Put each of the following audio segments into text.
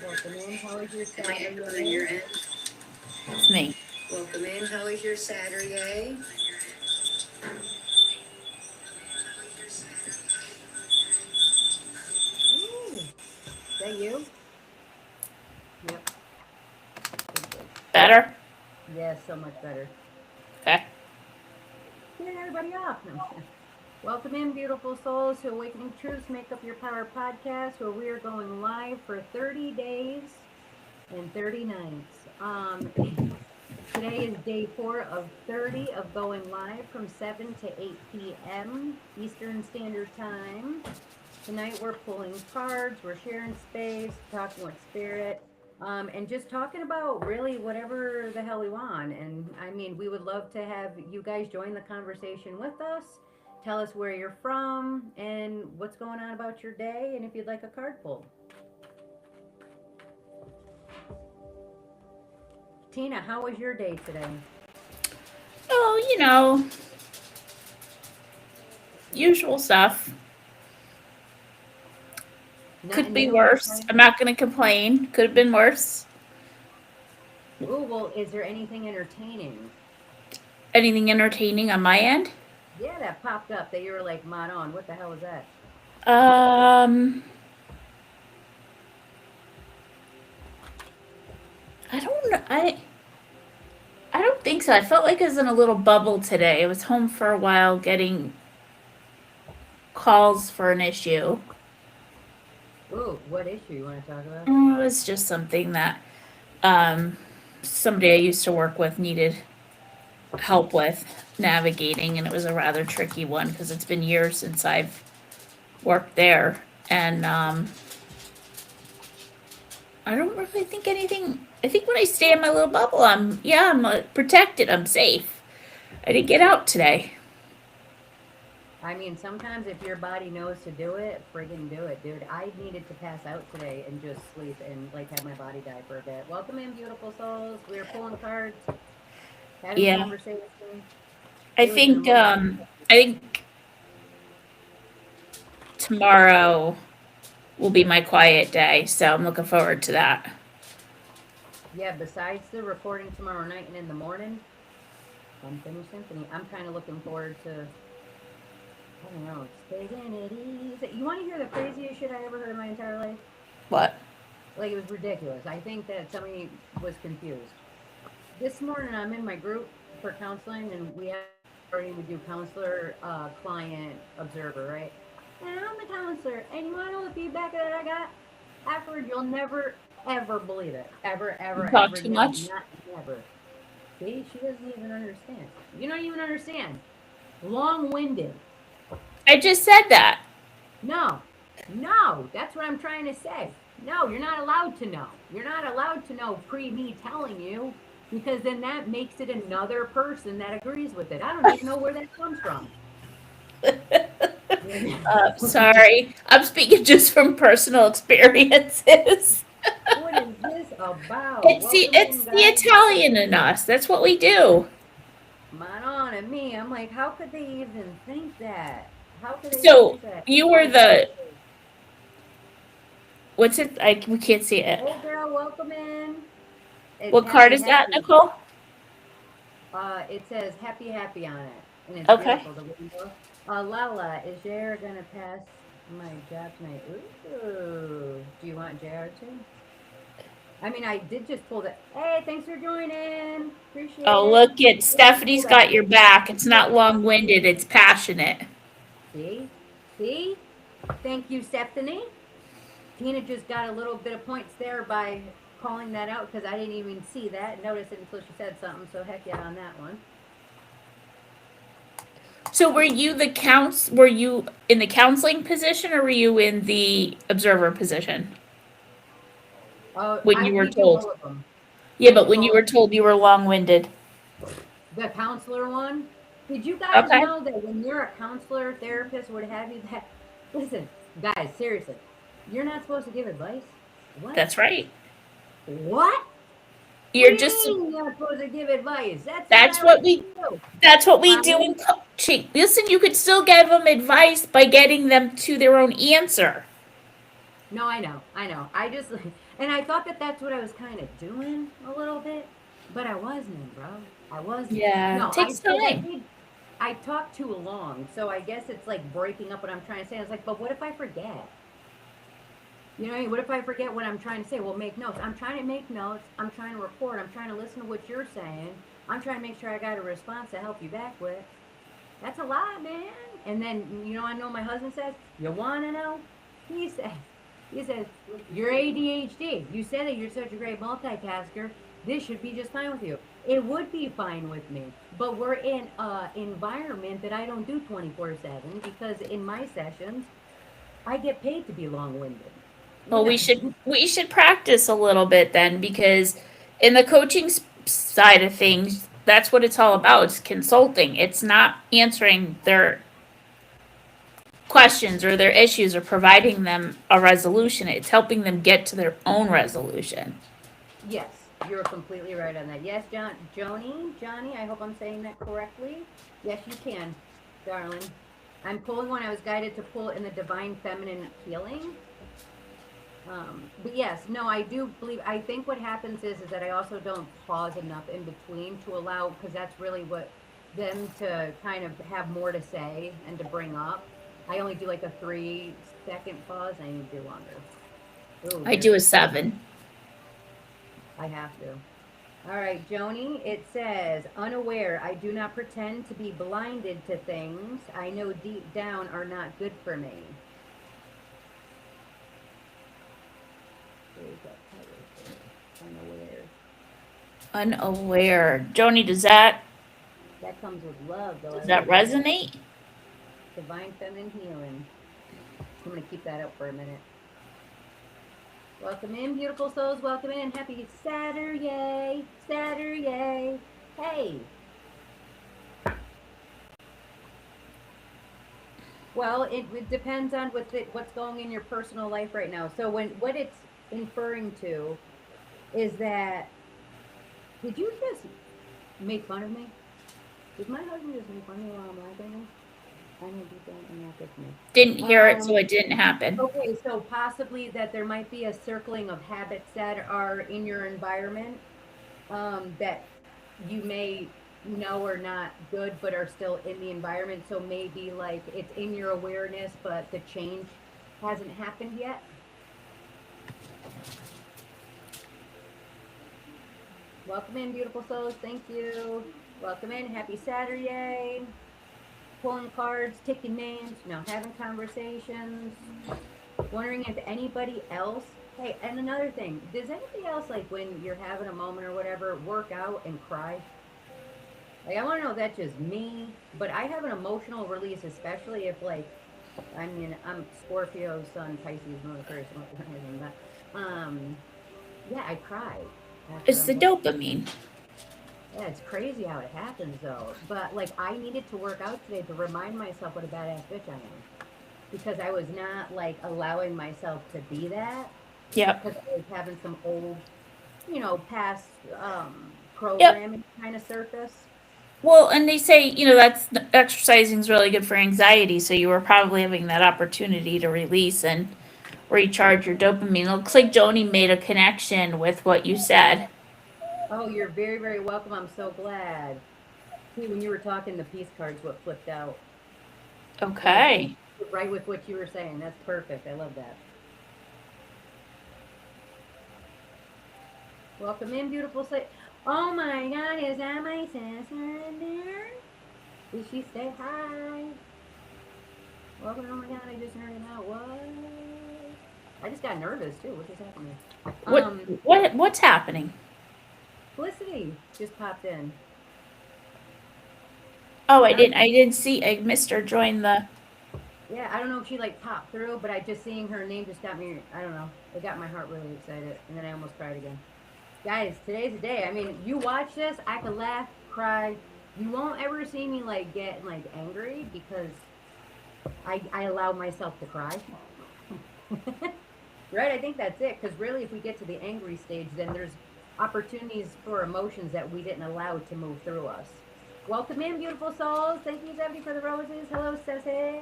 Welcome in. How is your Am I echoing on your Saturday? end? It's me. Welcome in. How is your Saturday? Ooh, is that you? Yep. Good, good. Better? Yes, so much better. Okay. Turn everybody off. No. Welcome in, beautiful souls, to Awakening Truths Make Up Your Power podcast, where we are going live for 30 days and 30 nights. Today is day 4 of 30 of going live from 7 to 8 p.m. Eastern Standard Time. Tonight we're pulling cards, we're sharing space, talking with spirit, and just talking about really whatever the hell we want. And I mean, we would love to have you guys join the conversation with us. Tell us where you're from and what's going on about your day, and if you'd like a card pulled. Tina, how was your day today? Oh, usual stuff. Could Nothing be new, worse. nothing. I'm not going to complain. Could have been worse. Ooh, well, is there anything entertaining? Anything entertaining on my end? Yeah, that popped up that you were like, mod on. What the hell was that? Um, I don't know. I don't think so. I felt like I was in a little bubble today. I was home for a while getting calls for an issue. Ooh, what issue you want to talk about? It was just something that um somebody I used to work with needed help with navigating, and it was a rather tricky one because it's been years since I've worked there, and I don't really think anything. I think when I stay in my little bubble, I'm protected. I'm safe. I didn't get out today. I mean, sometimes if your body knows to do it, friggin' do it, dude. I needed to pass out today and just sleep and like have my body die for a bit. Welcome in, beautiful souls. We were pulling cards, having Yeah, conversation. I It was an think emotional. I think tomorrow will be my quiet day, so I'm looking forward to that. Yeah, besides the recording tomorrow night and in the morning, Unfinished Symphony, I'm kind of looking forward to, I don't know, taking it easy. You want to hear the craziest shit I ever heard in my entire life? What? Like, it was ridiculous. I think that somebody was confused. This morning I'm in my group for counseling, and we have already we do counselor, client, observer, right? And I'm the counselor, and you want to know the feedback that I got afterward? You'll never ever believe it, ever, You ever, talk ever too again. much? Not never. See, she doesn't even understand. You don't even understand. Long-winded. I just said that. No, no, that's what I'm trying to say. No, you're not allowed to know. You're not allowed to know pre me telling you because then that makes it another person that agrees with it. I don't even know where that comes from. Sorry, I'm speaking just from personal experiences. What is this about? Welcome in, It's the guys. Italian in us. That's what we do. Manon and me. I'm like, how could they even think that? How could they So think that? you were Anyways, the what's it? We can't see it. hey girl, welcome in. It's What card happy, is that, happy. Nicole? It says happy, happy on it, and it's Okay. beautiful. The window. Lala, is JR gonna pass my job tonight? Ooh, do you want JR too? I mean, I did just pull the. Hey, thanks for joining. Appreciate Oh, it. look it. I just Stephanie's pulled a got your back. happy It's not card. long-winded. It's passionate. See, see. Thank you, Stephanie. Tina just got a little bit of points there by calling that out because I didn't even see that, notice it until she said something. So heck yeah on that one. So were you in the counseling position or were you in the observer position Oh, when you were we do told? all of them. Yeah, We but do when you all were told you were long-winded. the counselor one. Did you guys Okay. know that when you're a counselor, therapist, what have you, that listen, guys, seriously, you're not supposed to give advice? What? That's right. What? What do You're you just mean you're not supposed to give advice? That's a that's what direct we deal. that's what we do in Mommy, coaching. Listen, you could still give them advice by getting them to their own answer. No, I know. I just, and I thought that that's what I was kind of doing a little bit, but I wasn't, bro. I wasn't. Yeah, it No, I takes because I time. did. I talked too long, so I guess it's like breaking up what I'm trying to say. I was like, but what if I forget? You know, what I mean? What if I forget what I'm trying to say? Well, make notes. I'm trying to make notes. I'm trying to record. I'm trying to listen to what you're saying. I'm trying to make sure I got a response to help you back with. That's a lot, man. And then, I know my husband says, you want to know? He says, he says, you're ADHD. You said that you're such a great multitasker. This should be just fine with you. It would be fine with me, but we're in an environment that I don't do 24/7 because in my sessions, I get paid to be long-winded. Well, we should practice a little bit then, because in the coaching side of things, that's what it's all about. It's consulting. It's not answering their questions or their issues or providing them a resolution. It's helping them get to their own resolution. Yes, you're completely right on that. Yes, Johnny, I hope I'm saying that correctly. Yes, you can, darling. I'm pulling one I was guided to pull in the Divine Feminine Healing. But yes, no, I do believe, I think what happens is that I also don't pause enough in between to allow, because that's really what them to kind of have more to say and to bring up. I only do like a 3-second pause. I need to do longer. Ooh, I do a 7. I have to. All right, Joni, it says, unaware, I do not pretend to be blinded to things I know deep down are not good for me. There's that title for unaware. Unaware. Joni, does that That comes with love, though. does that resonate? Divine Feminine Healing. I'm going to keep that up for a minute. Welcome in, beautiful souls. Welcome in. Happy Saturday. Saturday. Hey. Well, it depends on what's going in your personal life right now. So what it's inferring to is that, did you just make fun of me? Did my husband just make fun of me while I'm laughing? I know deep down and not good to me. Didn't hear it, so it didn't happen. Okay, so possibly that there might be a circling of habits that are in your environment that you may know are not good, but are still in the environment. So maybe like it's in your awareness, but the change hasn't happened yet. Welcome in, beautiful souls. Thank you. Welcome in. Happy Saturday. Pulling cards, taking names, having conversations. Wondering if anybody else. Hey, and another thing, does anybody else, like when you're having a moment or whatever, work out and cry? Like, I want to know if that's just me, but I have an emotional release, especially if, like, I mean, I'm Scorpio, Sun, Pisces, Aquarius, but yeah, I cry. It's the dopamine. Yeah, it's crazy how it happens though. But like, I needed to work out today to remind myself what a badass bitch I am, because I was not like allowing myself to be that. Yep. Because I was having some old, past programming kind of surface. Well, and they say, that's exercising is really good for anxiety. So you were probably having that opportunity to release and recharge your dopamine. It looks like Joni made a connection with what you said. Oh, you're very, very welcome. I'm so glad. See, when you were talking, the peace cards what flipped out. Okay. Right with what you were saying. That's perfect. I love that. Welcome in, beautiful. Oh my God, is that my sister in there? Did she say hi? Welcome. Oh my God, I just heard it out. What? I just got nervous too. What just happened? What's happening? Felicity just popped in. Oh, I didn't see. I missed her join the. Yeah, I don't know if she like popped through, but I just seeing her name just got me. I don't know. It got my heart really excited, and then I almost cried again. Guys, today's the day. I mean, you watch this, I could laugh, cry. You won't ever see me like get like angry because I allow myself to cry. Right? I think that's it. Because really, if we get to the angry stage, then there's opportunities for emotions that we didn't allow to move through us. Welcome in, beautiful souls. Thank you, Zebby, for the roses. Hello, Ceci.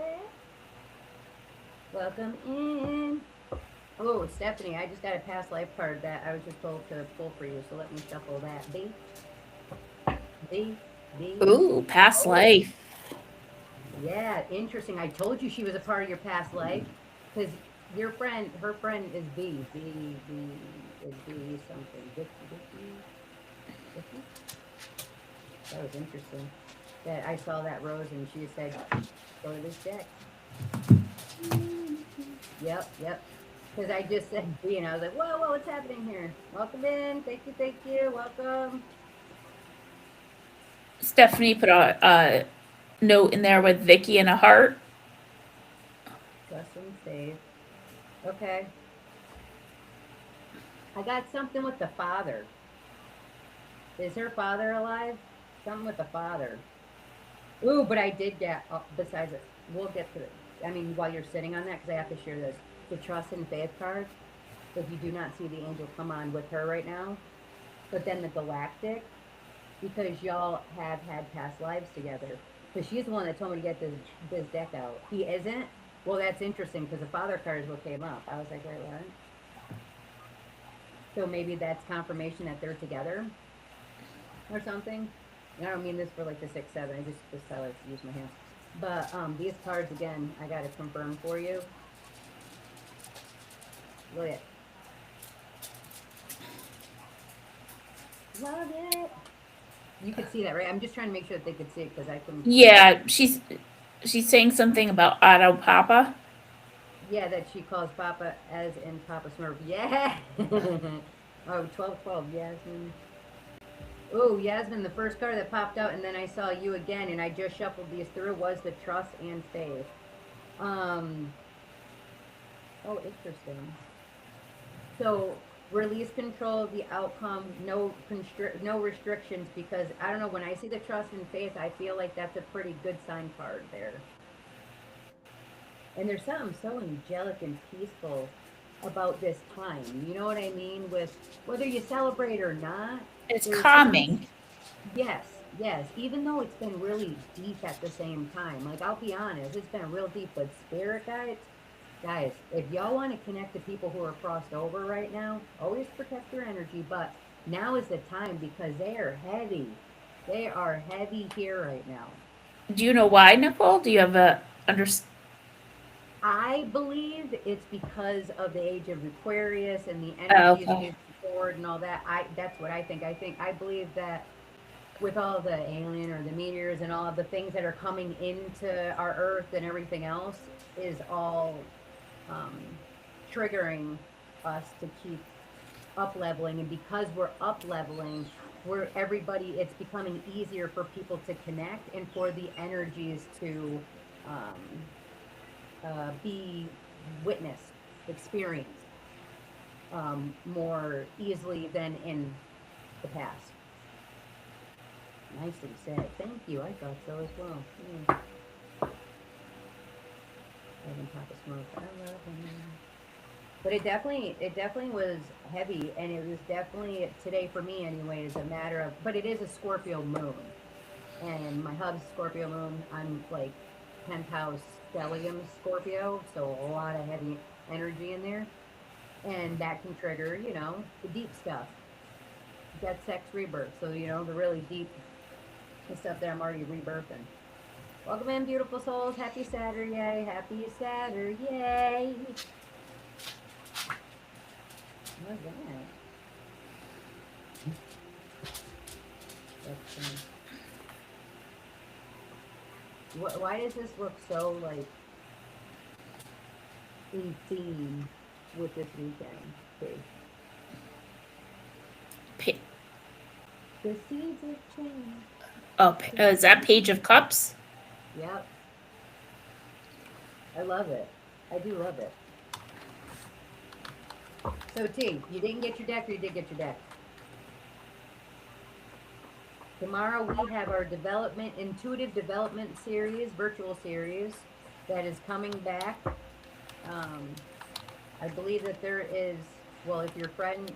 Welcome in. Oh, Stephanie, I just got a past life card that I was just told to pull for you, so let me shuffle that. B. Ooh, past Oh, life. yeah, interesting. I told you she was a part of your past life because your friend, her friend is B. B is B something. Vicky? That was interesting. That I saw that rose and she said, go to this deck. Yep. Because I just said B and I was like, whoa, what's happening here? Welcome in. Thank you. Welcome. Stephanie put a note in there with Vicky and a heart. Trust and save. Okay. I got something with the father. Is her father alive? Something with the father. Ooh, but I did get, besides it, we'll get to it. I mean, while you're sitting on that, because I have to share this. The trust and faith card, if you do not see the angel come on with her right now, but then the galactic, because y'all have had past lives together. Because she's the one that told me to get this deck out. He isn't? Well, that's interesting, because the father card is what came up. I was like, wait, what? So maybe that's confirmation that they're together or something. And I don't mean this for like the 6, 7. I just I like to use my hands. But these cards again, I gotta confirm for you. Look at. Love it. You could see that, right? I'm just trying to make sure that they could see it because I couldn't. Yeah, she's saying something about Otto Papa. Yeah, that she calls Papa as in Papa Smurf. Yeah. Oh, 12, Yasmin. Oh, Yasmin, the first card that popped out, and then I saw you again, and I just shuffled these through, was the trust and faith. Oh, interesting. So, release control of the outcome, no restrictions, because I don't know, when I see the trust and faith, I feel like that's a pretty good sign card there. And there's something so angelic and peaceful about this time. You know what I mean? With whether you celebrate or not, It's there's calming. yes, even though it's been really deep at the same time. Like, I'll be honest, it's been real deep, but spirit guys, if y'all want to connect to people who are crossed over right now, always protect your energy, but now is the time because they are heavy. They are heavy here right now. Do you know why, Nicole? Do you have a I believe it's because of the age of Aquarius and the Oh, energies okay. moving forward and all that. That's what I think. I believe that with all the alien or the meteors and all of the things that are coming into our Earth and everything else is all um, triggering us to keep up leveling. And because we're up leveling, it's becoming easier for people to connect and for the energies to be witnessed, experienced more easily than in the past. Nicely said. Thank you. I thought so as well. Yeah. Papa Smoke. I love him. But it definitely was heavy, and it was definitely today for me anyway. Is a matter of, but it is a Scorpio moon, and my hub's Scorpio moon. I'm like 10th house stellium Scorpio, so a lot of heavy energy in there, and that can trigger, the deep stuff, death, sex, rebirth. So the really deep stuff that I'm already rebirthing. Welcome in, beautiful souls. Happy Saturday. Happy Saturday. What's that? Why does this look so like in theme with this weekend? Pa- The seeds of change. is that Page of Cups? Yep. I love it. I do love it. So T, you didn't get your deck or you did get your deck? Tomorrow we have our intuitive development series, virtual series, that is coming back. I believe that there is, well, if your friend's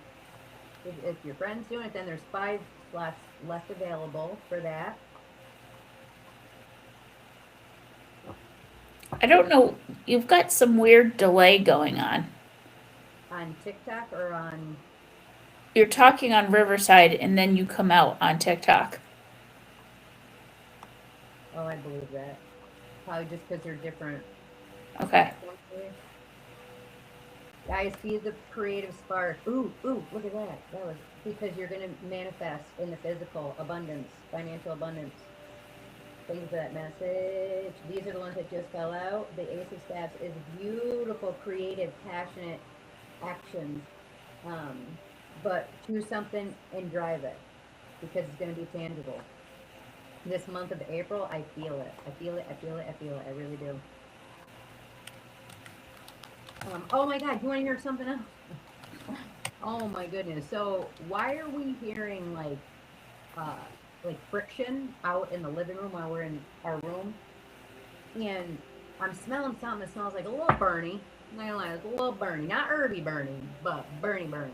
doing it, then there's 5 slots left available for that. I don't know. You've got some weird delay going on. on TikTok or on? You're talking on Riverside and then you come out on TikTok. Oh, I believe that. Probably just because they're different Okay. platforms. Maybe. Guys, feed the creative spark. Ooh, look at that. That was because you're gonna manifest in the physical abundance, financial abundance. Thank you for that message. These are the ones that just fell out. The Ace of Staffs is beautiful, creative, passionate actions. Um, but choose something and drive it because it's going to be tangible. This month of April, I feel it. I feel it. I feel it. I feel it. I really do. Oh my God, you want to hear something else? Oh my goodness. So why are we hearing uh friction out in the living room while we're in our room? And I'm smelling something that smells like a little Bernie. I'm not gonna lie, it's a little Bernie. Not herby Bernie, but Bernie Bernie.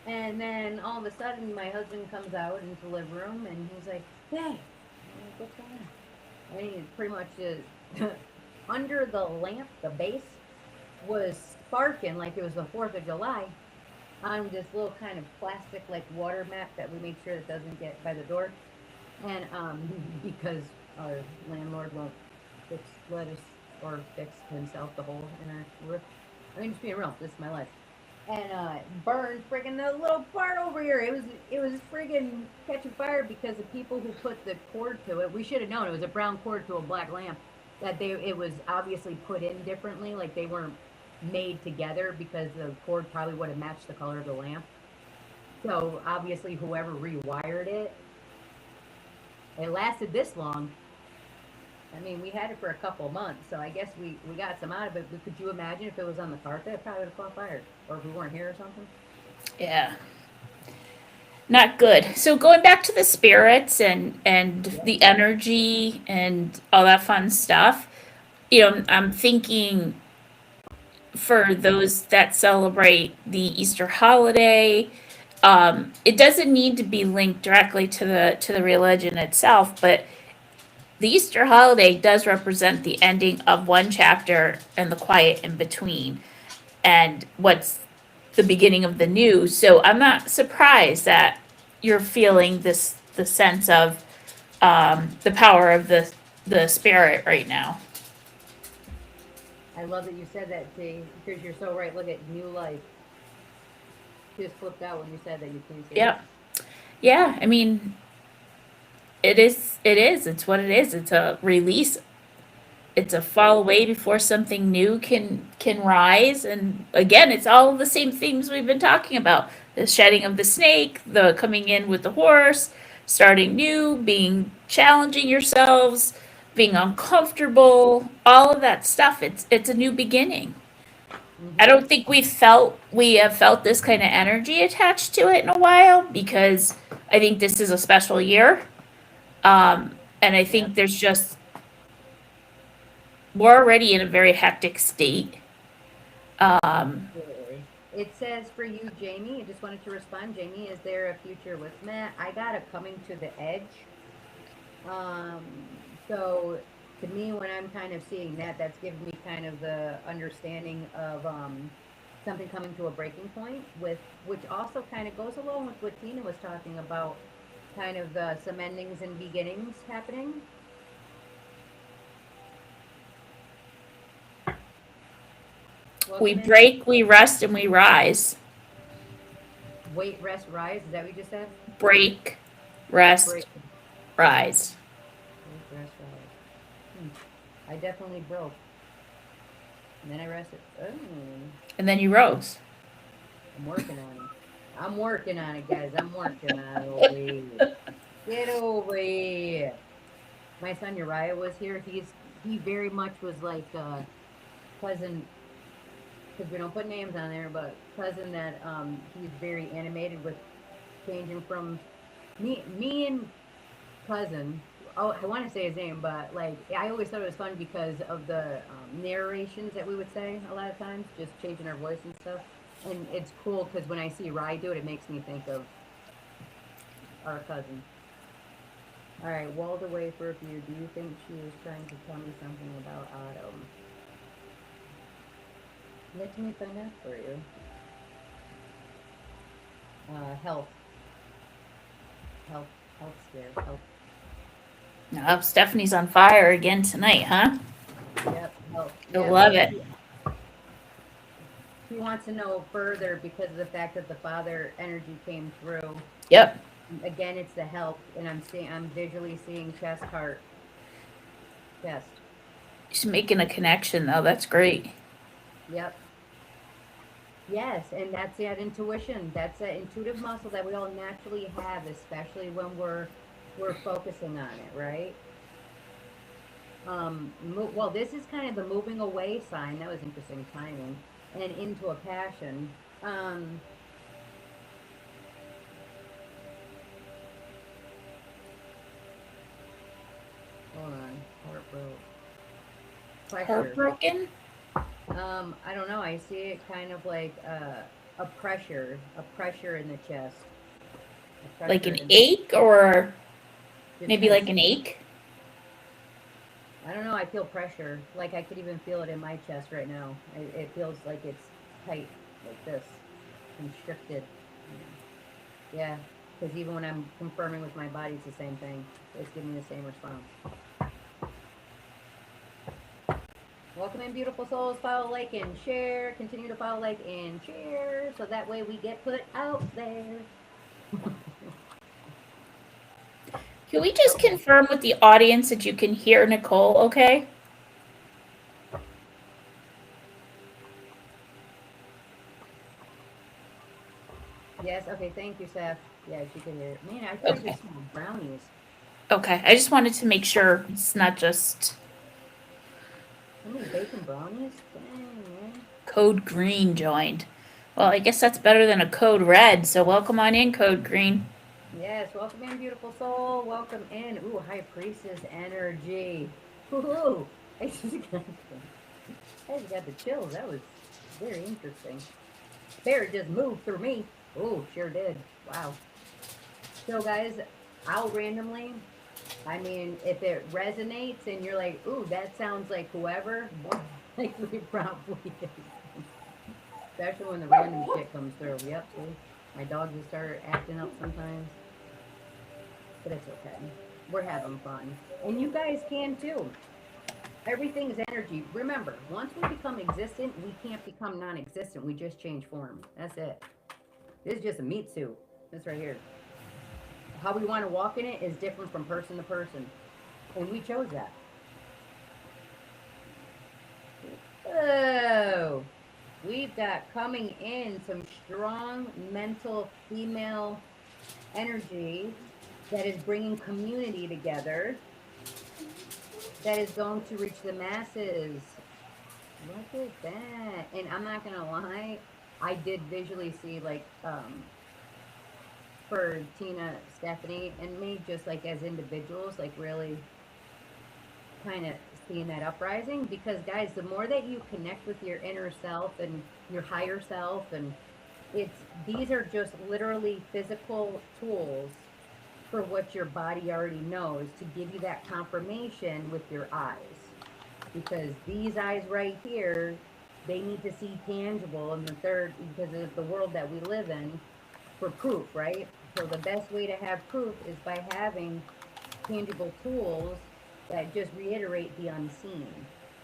And then all of a sudden my husband comes out into the living room and he's like, "Hey," I'm like, "What's going on?" And he pretty much just under the lamp, the base was sparking like it was the 4th of July on this little kind of plastic like water mat that we make sure it doesn't get by the door. And because our landlord won't fix lettuce or fix himself the hole in our roof. I mean, just being real, this is my life. And burned friggin' the little part over here. It was friggin' catching fire because the people who put the cord to it, we should have known it was a brown cord to a black lamp. That it was obviously put in differently, like they weren't made together because the cord probably would have matched the color of the lamp. So obviously whoever rewired it, it lasted this long. I mean, we had it for a couple months, so I guess we got some out of it. But could you imagine if it was on the carpet? It probably would have caught fire. Or if we weren't here or something. Yeah. Not good. So going back to the spirits and Yep. the energy and all that fun stuff, I'm thinking for those that celebrate the Easter holiday, it doesn't need to be linked directly to the religion itself, but the Easter holiday does represent the ending of one chapter and the quiet in between, and what's the beginning of the new. So I'm not surprised that you're feeling the sense of the power of the spirit right now. I love that you said that, T, because you're so right. Look at new life. Just flipped out when you said that. You can see Yeah, that. yeah. I mean, it is. It is. It's what it is. It's a release. It's a fall away before something new can rise. And again, it's all the same themes we've been talking about: the shedding of the snake, the coming in with the horse, starting new, being challenging yourselves, being uncomfortable, all of that stuff. It's a new beginning. I Mm-hmm. don't think we have felt this kind of energy attached to it in a while because I think this is a special year. And I Yep. think there's just we're already in a very hectic state. Um, Absolutely. It says for you, Jamie. I just wanted to respond. Jamie, is there a future with Matt? I got a coming to the edge. So to me, when I'm kind of seeing that, that's giving me kind of the understanding of something coming to a breaking point with, which also kind of goes along with what Tina was talking about, kind of some endings and beginnings happening. we Welcome in. break, we rest, and we rise. Wait, rest, rise. Is that what you just said? Break, rest, Break, rise. wait, rest, rise. Hmm. I definitely broke. And then I rested. Oh, And then you rose. I'm working on it. I'm working on it, guys. I'm working on it over here. Get over here. My son Uriah was here. He very much was like cousin, because we don't put names on there, but cousin that he's very animated with changing from me and cousin. Oh, I want to say his name, but like I always thought it was fun because of the narrations that we would say a lot of times, just changing our voice and stuff. And it's cool because when I see Rye do it, it makes me think of our cousin. All right, Walter Wafer, do you think she was trying to tell me something about Autumn? Let me find out for you. health, health, health scare, health. No, Stephanie's on fire again tonight, huh? Yep, health. I Yep. love it. He wants to know further because of the fact that the father energy came through. Yep. Again, it's the health, and I'm visually seeing chest, heart, chest. She's making a connection though. That's great. Yep. Yes, and that's that intuition. That's that intuitive muscle that we all naturally have, especially when we're focusing on it, right? Well, this is kind of the moving away sign. That was interesting timing, and into a passion. Hold on, heartbroken. Pressure. Heartbroken? I don't know. I see it kind of like a pressure in the chest. A Like pressure an in the- ache or just maybe kinda like an ache? I don't know. I feel pressure. Like I could even feel it in my chest right now. It feels like it's tight, like this, constricted. Yeah, because even when I'm confirming with my body, it's the same thing. It's giving me the same response. Welcome in, beautiful souls. Follow, like, and share. Continue to follow, like, and share, so that way we get put out there. Can we just confirm with the audience that you can hear Nicole okay? Yes. Okay. Thank you, Seth. Yeah, she can hear it. Man, I tried Okay. to smell brownies. Okay. I just wanted to make sure it's not just How many bacon brownies? Dang, man. Code Green joined. Well, I guess that's better than a Code Red, so welcome on in, Code Green. Yes, welcome in, beautiful soul. Welcome in. Ooh, High Priestess energy. Woohoo! I just got the chills. That was very interesting. Spirit just moved through me. Ooh, sure did. Wow. So, guys, I'll randomly, I mean, if it resonates and you're like, ooh, that sounds like whoever, like we probably is. Especially when the random shit comes through. Yep, see? My dog just started acting up sometimes. But it's okay. We're having fun. And you guys can too. Everything's energy. Remember, once we become existent, we can't become non-existent. We just change form. That's it. This is just a meat suit. This right here. How we want to walk in it is different from person to person. And we chose that. Oh, we've got coming in some strong mental female energy that is bringing community together, that is going to reach the masses. Look at that. And I'm not gonna lie, I did visually see like for Tina, Stephanie, and me, just like as individuals, like really kind of seeing that uprising. Because guys, the more that you connect with your inner self and your higher self, and these are just literally physical tools for what your body already knows to give you that confirmation with your eyes. Because these eyes right here, they need to see tangible, and the third, because of the world that we live in, for proof, right? So the best way to have proof is by having tangible tools that just reiterate the unseen.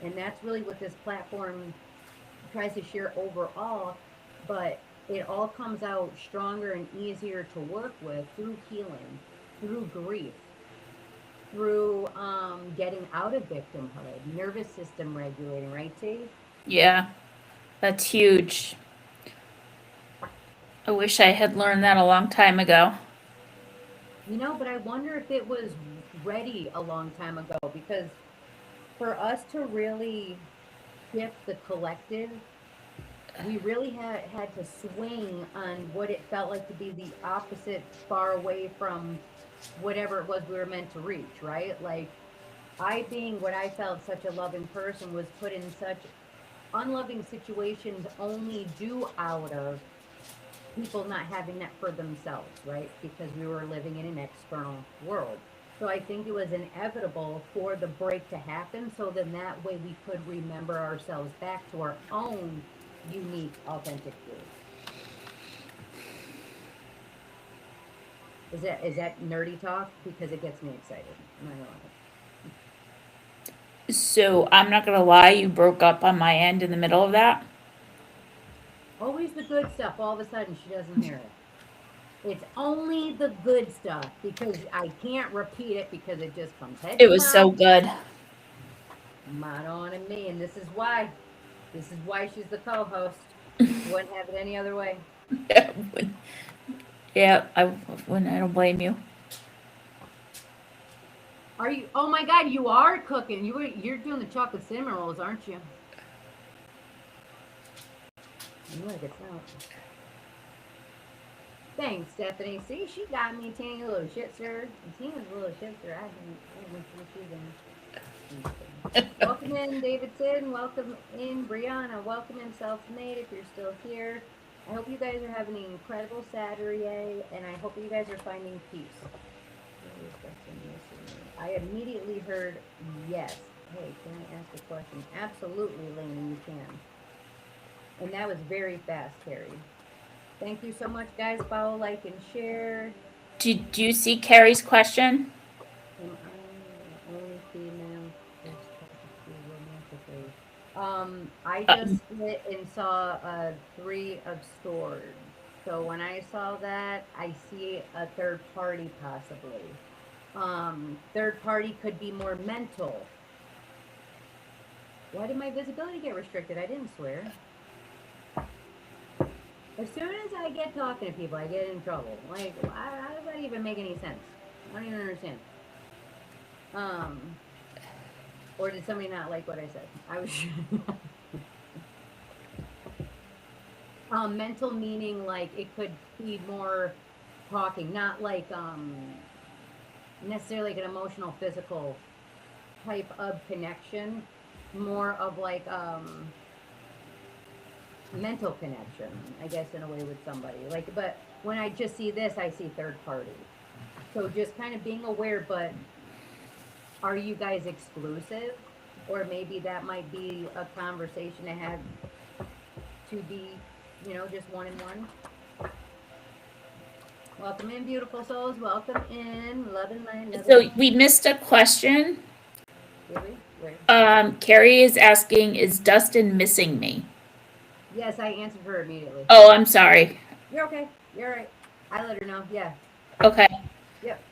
And that's really what this platform tries to share overall, but it all comes out stronger and easier to work with through healing, through grief, through getting out of victimhood, nervous system regulating, right, T? Yeah, that's huge. I wish I had learned that a long time ago. You know, but I wonder if it was ready a long time ago, because for us to really shift the collective, we really had to swing on what it felt like to be the opposite, far away from whatever it was we were meant to reach, right? Like, I, being what I felt such a loving person, was put in such unloving situations only due out of people not having that for themselves, right? Because we were living in an external world. So I think it was inevitable for the break to happen, so then that way we could remember ourselves back to our own unique, authentic truth. Is that nerdy talk? Because it gets me excited. I'm not gonna lie. So I'm not gonna lie, you broke up on my end in the middle of that. Always the good stuff. All of a sudden, she doesn't hear it. It's only the good stuff because I can't repeat it because it just comes head It to was so mouth. good. Manon and me, and this is why. This is why she's the co-host. Wouldn't have it any other way. Yeah, I don't blame you. Are you? Oh my God, you are cooking. You're doing the chocolate cinnamon rolls, aren't you? I'm gonna get out. Thanks, Stephanie. See, she got me Tanya, a little shitster. Tina's a little shitster. I didn't see she's in. Welcome in, Davidson. Welcome in, Brianna. Welcome in, Self-Made, if you're still here. I hope you guys are having an incredible Saturday, and I hope you guys are finding peace. I immediately heard yes. Hey, can I ask a question? Absolutely, Lena, you can. And that was very fast, Carrie. Thank you so much, guys. Follow, like, and share. Did you see Carrie's question? Am I the only female that's talking to romantically? I just hit and saw a 3 of swords. So when I saw that, I see a third party possibly. Third party could be more mental. Why did my visibility get restricted? I didn't swear. As soon as I get talking to people, I get in trouble. Like, how does that even make any sense? I don't even understand. Or did somebody not like what I said? I was. Mental meaning like it could be more talking, not like necessarily like an emotional, physical type of connection. More of like mental connection, I guess, in a way with somebody. Like, but when I just see this, I see third party. So just kind of being aware, but are you guys exclusive? Or maybe that might be a conversation to have to be, just one and one. Welcome in, beautiful souls. Welcome in. Love and light. So we missed a question. Really? Where? Carrie is asking, is Dustin missing me? Yes, I answered her immediately. Oh, I'm sorry. You're okay. You're all right. I let her know. Yeah. Okay. Yep.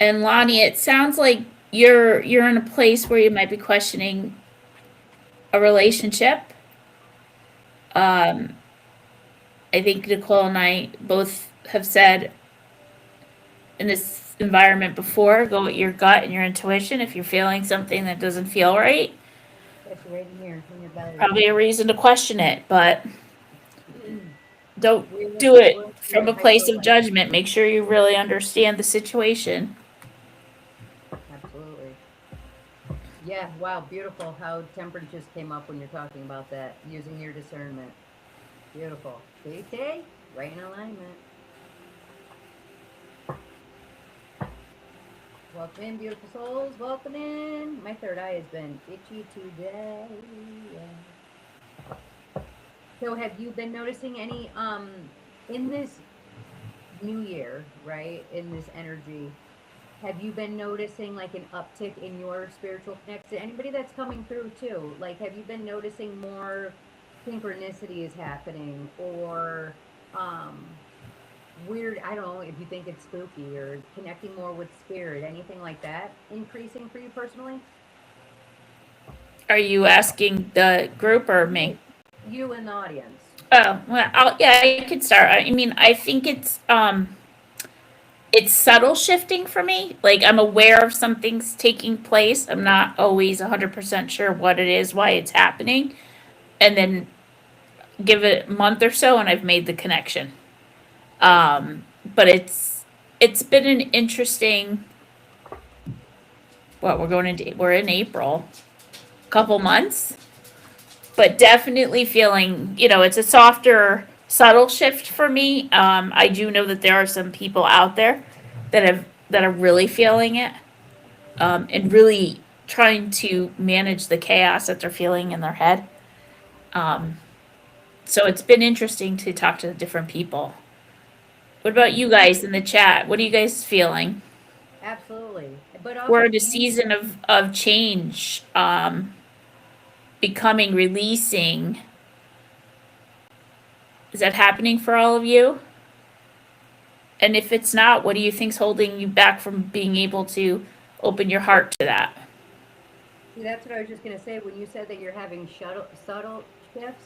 And Lonnie, it sounds like you're in a place where you might be questioning a relationship. I think Nicole and I both have said in this environment before, go with your gut and your intuition. If you're feeling something that doesn't feel right, That's right in here in your belly. probably a reason to question it, but don't do it from a place of judgment. Make sure you really understand the situation. Absolutely. Yeah, wow, beautiful how temperance just came up when you're talking about that, using your discernment. Beautiful. Okay, right in alignment. Welcome in, beautiful souls. Welcome in. My third eye has been itchy today. Yeah. So have you been noticing any in this new year, right? In this energy, have you been noticing like an uptick in your spiritual connection? Anybody that's coming through too, like have you been noticing more synchronicity is happening or weird, I don't know if you think it's spooky or connecting more with spirit, anything like that increasing for you personally? Are you asking the group or me? You in the audience. Oh, well, I could start. I mean, I think it's subtle shifting for me. Like I'm aware of something's taking place. I'm not always 100% sure what it is, why it's happening. And then give it a month or so and I've made the connection. But it's been an interesting we're in April. Couple months. But definitely feeling, it's a softer, subtle shift for me. I do know that there are some people out there that are really feeling it, and really trying to manage the chaos that they're feeling in their head. So it's been interesting to talk to different people What about you guys in the chat? What are you guys feeling? Absolutely. But We're also, in a season of change, becoming, releasing. Is that happening for all of you? And if it's not, what do you think's holding you back from being able to open your heart to that? see, that's what I was just going to say. When you said that you're having subtle shifts,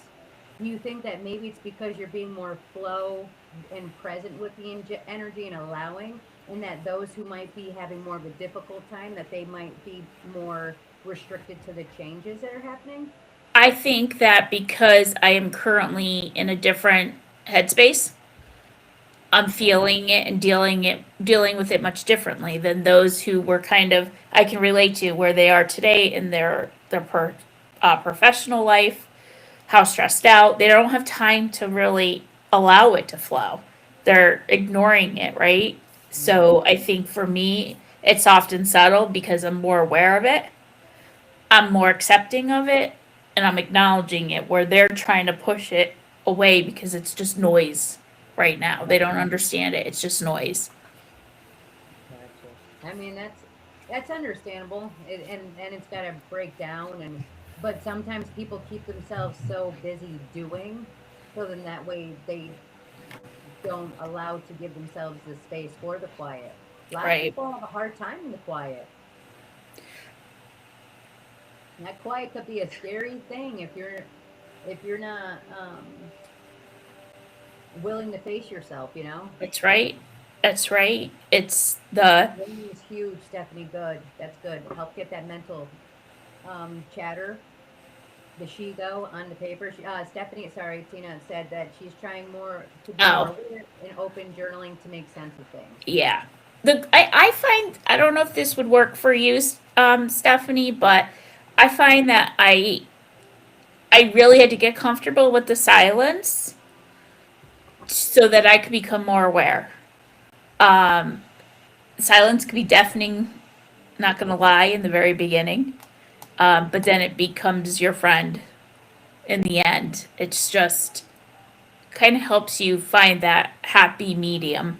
do you think that maybe it's because you're being more flow and present with the energy and allowing, and that those who might be having more of a difficult time, that they might be more restricted to the changes that are happening? I think that because I am currently in a different headspace, I'm feeling it and dealing with it much differently than those who were kind of I can relate to where they are today in their professional life, how stressed out they don't have time to really allow it to flow. They're ignoring it, right? Mm-hmm. So I think for me, it's often subtle because I'm more aware of it. I'm more accepting of it, and I'm acknowledging it where they're trying to push it away because it's just noise right now. They don't understand it. It's just noise. Gotcha. I mean, that's understandable, and it's got to break down, and but sometimes people keep themselves so busy doing, so then that way they don't allow to give themselves the space for the quiet. A lot of Right. people have a hard time in the quiet. And that quiet could be a scary thing if you're not willing to face yourself. You know, That's right. That's right. It's the winning is huge, Stephanie. Good, that's good. Help get that mental chatter the she go on the paper. Stephanie, sorry, Tina said that she's trying more to be more oh aware and open journaling to make sense of things. yeah. I find I don't know if this would work for you, Stephanie, but I find that I really had to get comfortable with the silence so that I could become more aware. Um, Silence can be deafening, not gonna lie, in the very beginning. But then it becomes your friend in the end. It's just kind of helps you find that happy medium.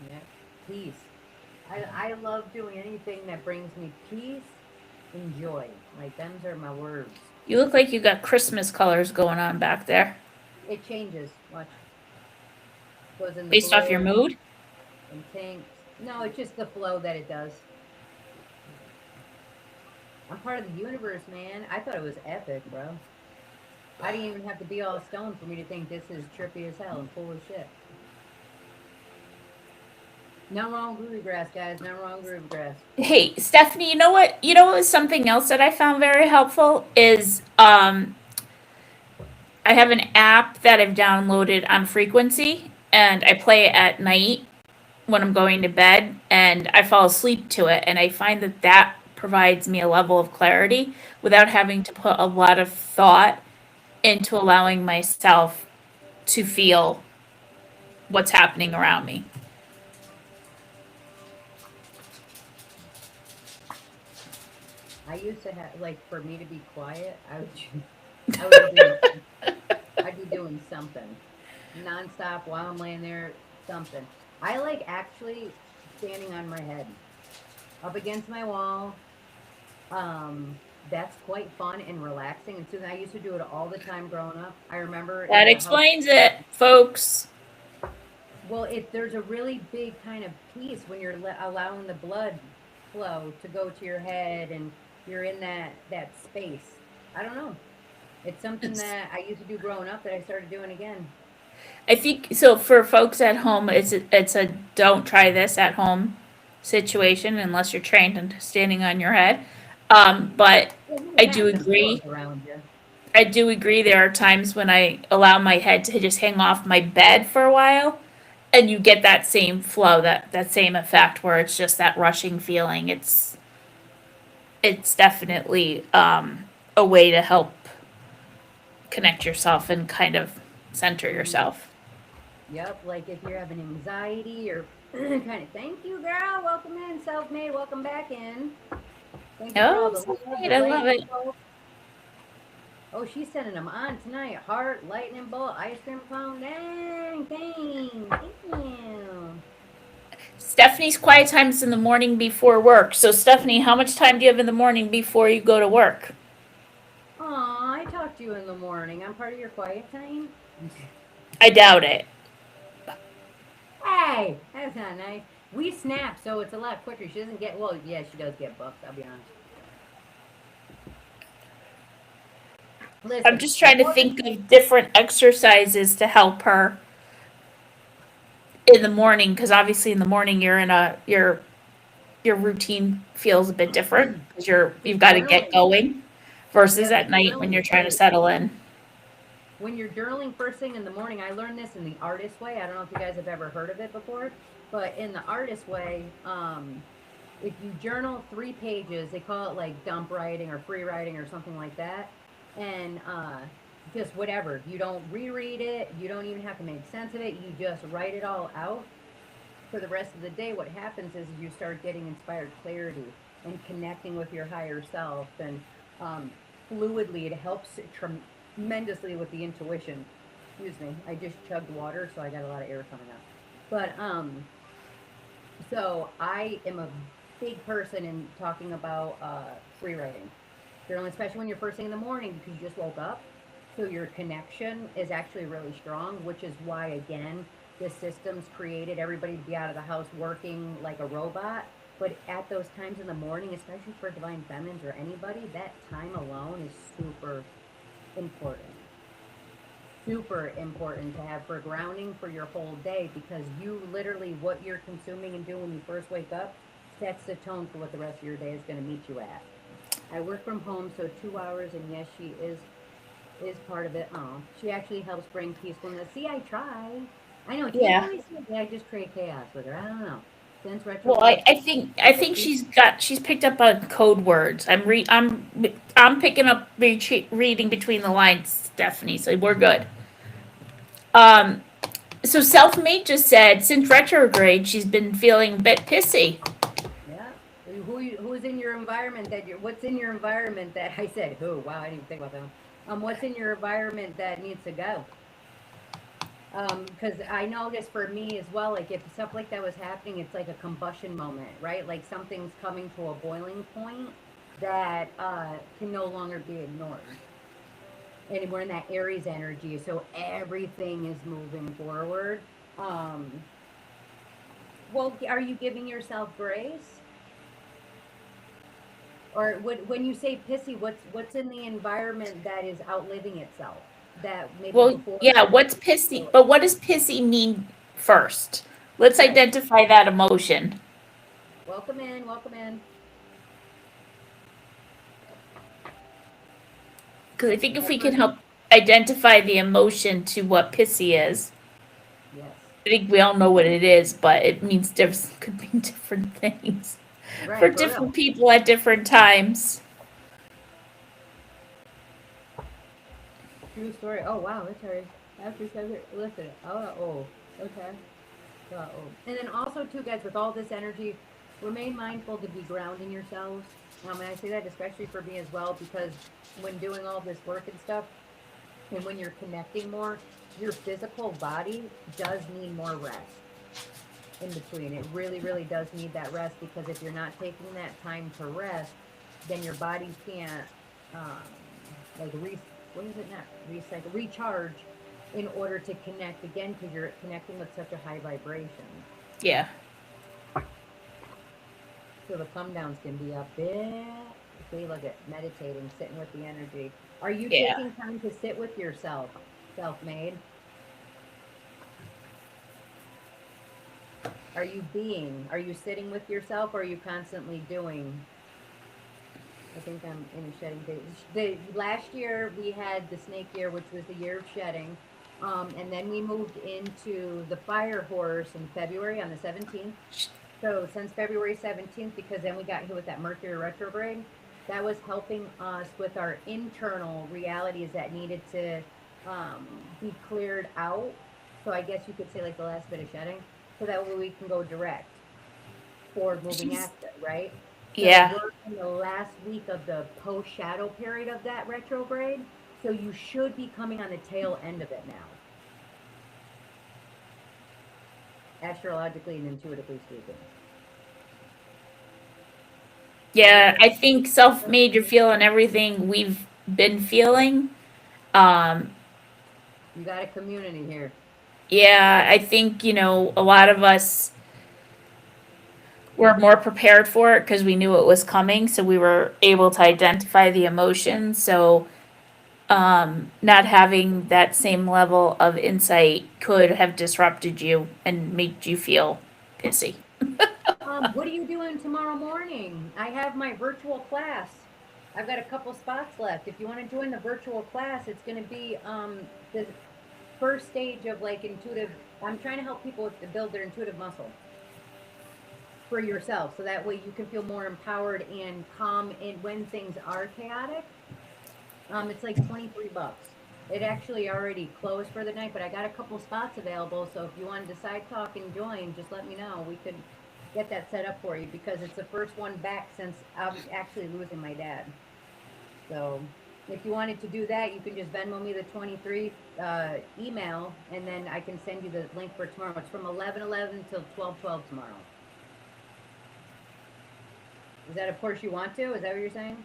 Yeah, peace. I love doing anything that brings me peace and joy. Like them's are my words. You look like you got Christmas colors going on back there. It changes. Watch. Goes in the Based off your blue mood? and pinks. No, it's just the flow that it does. I'm part of the universe, man. I thought it was epic, bro. I didn't even have to be all stoned for me to think this is trippy as hell and full of shit. Nothing wrong with groovy grass, guys. Nothing wrong with groovy grass. Hey, Stephanie, you know what? You know what was something else that I found very helpful is I have an app that I've downloaded on frequency and I play it at night when I'm going to bed and I fall asleep to it and I find that that provides me a level of clarity without having to put a lot of thought into allowing myself to feel what's happening around me. I used to have like for me to be quiet, I would be doing, I'd be doing something nonstop while I'm laying there. Something. I like actually standing on my head, up against my wall. That's quite fun and relaxing. And Susan, I used to do it all the time growing up. I remember in That the house. explains it, folks. Well, there's a really big kind of peace when you're allowing the blood flow to go to your head and you're in that space. I don't know. It's something It's, that I used to do growing up that I started doing again. I think so for folks at home, it's a don't try this at home situation unless you're trained and standing on your head. But Well, I you do have the agree. pillows around you. I do agree there are times when I allow my head to just hang off my bed for a while and you get that same flow, that same effect where it's just that rushing feeling. It's definitely a way to help connect yourself and kind of center Mhm. yourself. Yep, like if you're having anxiety or kind of thank you, girl. Welcome in, self-made. Welcome back in. Thank you for all Oh, the so love, sweet. the I love it. lightning bolt. Oh, she's sending them on tonight. Heart, lightning bolt, ice cream cone. Dang, thanks. Thank you. Stephanie's quiet time is in the morning before work. So, Stephanie, how much time do you have in the morning before you go to work? Aw, I talk to you in the morning. I'm part of your quiet time. I doubt it. Hey, that's not nice. We snap, so it's a lot quicker. She doesn't get, well, yeah, she does get buffed, I'll be honest. Listen, I'm just trying to think of different exercises to help her in the morning because obviously in the morning you're in a your routine feels a bit different because you've got to get journaling. going versus Yeah, at but night when you're journaling's trying to great. settle in. When you're journaling first thing in the morning, I learned this in the artist way. I don't know if you guys have ever heard of it before, but in the artist way, if you journal 3 pages, they call it like dump writing or free writing or something like that, and just whatever. You don't reread it. You don't even have to make sense of it. You just write it all out. For the rest of the day, what happens is you start getting inspired clarity and connecting with your higher self, and um, fluidly, it helps tremendously with the intuition. Excuse me, I just chugged water, so I got a lot of air coming up. But so I am a big person in talking about free writing, journaling, especially when you're first thing in the morning because you just woke up. So your connection is actually really strong, which is why again the system's created everybody to be out of the house working like a robot. But at those times in the morning, especially for divine feminines or anybody, that time alone is important super important to have for grounding for your whole day, because you literally what you're consuming and doing when you first wake up sets the tone for what the rest of your day is going to meet you at. I work from home, so 2 hours, and yes, she is part of it. Oh, she actually helps bring peacefulness. See, I try. I know it's Yeah. usually I just create chaos with her. I don't know. Since Well, retrograde, I think she's picked up on code words. I'm picking up reading between the lines, Stephanie. So we're good. Um, so self made just said since retrograde she's been feeling a bit pissy. yeah. Who's in your environment that you're? What's in your environment that I said? Who? Wow, I didn't even think about that one. What's in your environment that needs to go? Because I noticed for me as well, like if stuff like that was happening, it's like a combustion moment, right? Like something's coming to a boiling point that can no longer be ignored. And we're in that Aries energy, so everything is moving forward. Um, well, are you giving yourself grace? Or when you say pissy, what's in the environment that is outliving itself? That maybe Well, before yeah, it was. what's pissy? But what does pissy mean first? Let's Right. identify that emotion. Welcome in. Welcome in. Because I think if we can Everybody. help identify the emotion to what pissy is, Yes. I think we all know what it is, but it means could mean different things for Right, for real. different people at different times. True story. Oh wow, that's hard. After seven, listen. Oh, okay. Oh, and then also too, guys, with all this energy, remain mindful to be grounding yourselves. And I say that especially for me as well, because when doing all this work and stuff, and when you're connecting more, your physical body does need more rest in between. It really, really does need that rest, because if you're not taking that time to rest, then your body can't um, like what is it, not recycle, recharge, in order to connect again, because you're connecting with such a high vibration. Yeah. So the come downs can be a bit. See, look at meditating, sitting with the energy. Are you Yeah. taking time to sit with yourself, self-made? Are you being? Are you sitting with yourself, or are you constantly doing? I think I'm in a shedding phase. The last year we had the snake year, which was the year of shedding, and then we moved into the fire horse in February on the 17th. So since February 17th, because then we got hit with that Mercury retrograde, that was helping us with our internal realities that needed to be cleared out. So I guess you could say like the last bit of shedding, so that way we can go direct forward moving She's, after, right? So yeah. we're in the last week of the post shadow period of that retrograde. So you should be coming on the tail end of it now. astrologically and intuitively speaking. Yeah, I think self-made, you're feeling everything we've been feeling. Um, You got a community here. yeah, I think, a lot of us were more prepared for it because we knew it was coming, so we were able to identify the emotions. So, not having that same level of insight could have disrupted you and made you feel pissy. What are you doing tomorrow morning? I have my virtual class. I've got a couple spots left. If you want to join the virtual class, it's going to be the first stage of like intuitive. I'm trying to help people to build their intuitive muscle for yourself, so that way you can feel more empowered and calm in when things are chaotic. It's like $23. It actually already closed for the night, but I got a couple spots available. So if you want to side talk and join, just let me know. We could get that set up for you because it's the first one back since I'm actually losing my dad. So if you wanted to do that, you can just Venmo me the 23 email, and then I can send you the link for tomorrow. It's from 11:11 till 12:12 tomorrow. Is that of course you want to? Is that what you're saying?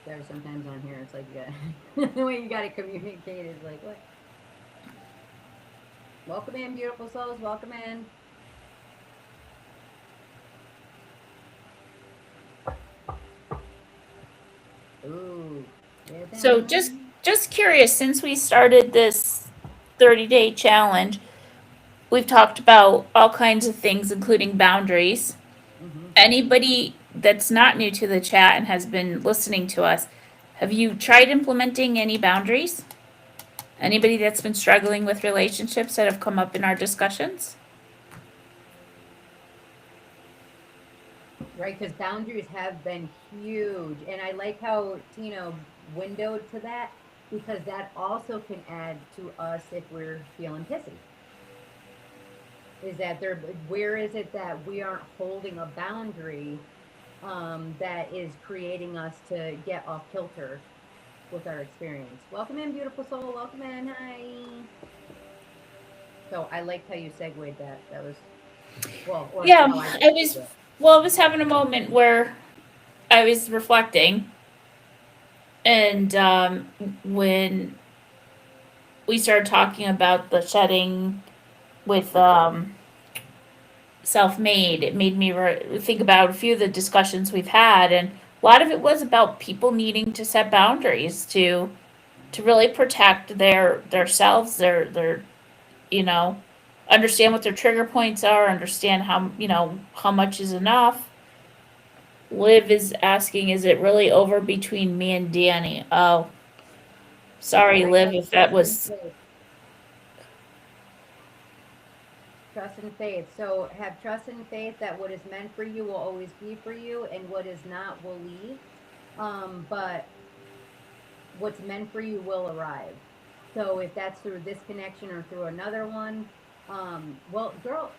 There's sometimes on here, it's like you got the way you got to communicate is like what? Welcome in, beautiful souls. Welcome in. Ooh. So just curious, since we started this 30-day challenge, we've talked about all kinds of things, including boundaries. Mm-hmm. Anybody that's not new to the chat and has been listening to us, have you tried implementing any boundaries? Anybody that's been struggling with relationships that have come up in our discussions? Right, because boundaries have been huge, and I like how Tino windowed to that because that also can add to us if we're feeling pissy. Is that there? Where is it that we aren't holding a boundary that is creating us to get off kilter with our experience? Welcome in, beautiful soul. Welcome in. Hi. So I liked how you segued that. That was well, or Yeah, how I I segued was it. well, I was having a moment where I was reflecting, and when we started talking about the shedding with self-made, it made me think about a few of the discussions we've had, and a lot of it was about people needing to set boundaries to really protect their selves, their you know understand what their trigger points are, understand how much is enough. Liv is asking, is it really over between me and Danny? Oh, sorry, I Liv, got if that trust and was. faith. Trust and faith. So have trust and faith that what is meant for you will always be for you, and what is not will leave. But what's meant for you will arrive. So if that's through this connection or through another one, well, girl,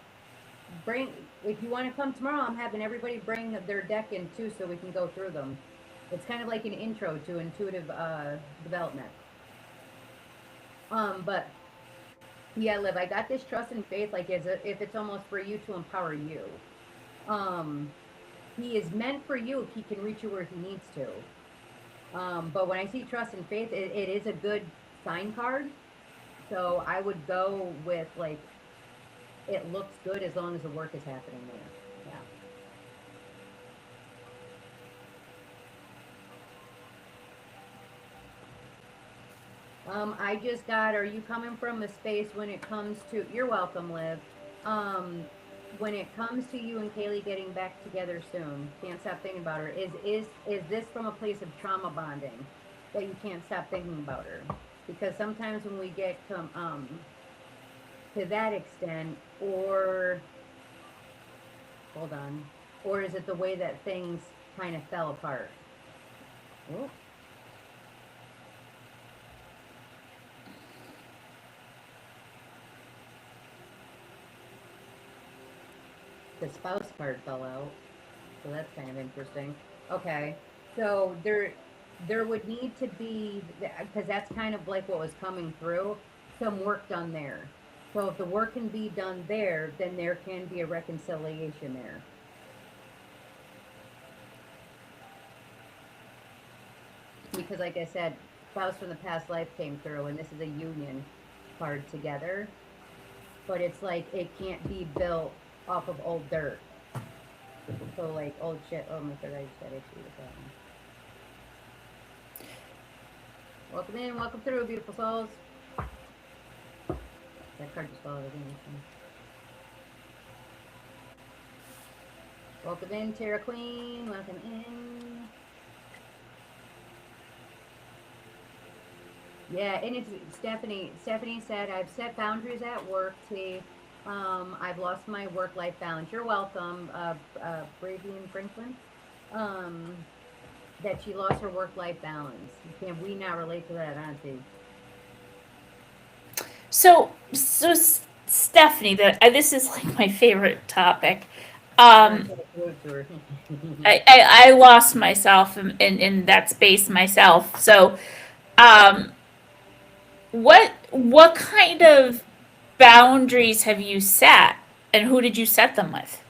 bring if you want to come tomorrow. I'm having everybody bring their deck in too, so we can go through them. It's kind of like an intro to intuitive development. But yeah, Liv, I got this trust and faith, like as if it's almost for you to empower you. Um, he is meant for you if he can reach you where he needs to. But when I see trust and faith, it is a good sign card. So I would go with like it looks good as long as the work is happening there. Yeah. I just got. Are you coming from a space when it comes to? You're welcome, Liv. Um, when it comes to you and Kaylee getting back together soon, can't stop thinking about her. Is this from a place of trauma bonding that you can't stop thinking about her? Because sometimes when we get to that extent, or hold on, or is it the way that things kind of fell apart? Oh, the spouse card fell out, so that's kind of interesting. Okay, so there would need to be because that's kind of like what was coming through some work done there. So if the work can be done there, then there can be a reconciliation there. Because like I said, spouse from the past life came through and this is a union card together. But it's like it can't be built off of old dirt. So like old shit. Oh my god, I just had issue with that one. Welcome in, welcome through, beautiful souls. That card just followed again. Welcome in, Tara Queen. Welcome in. Yeah, and it's Stephanie. Stephanie said, I've set boundaries at work. See, I've lost my work-life balance. You're welcome, Bravian Franklin. That she lost her work-life balance. Can we not relate to that, Auntie? So Stephanie, this is like my favorite topic. Not Um, to prove to her. I lost myself in that space myself. So, um, what kind of boundaries have you set, and who did you set them with?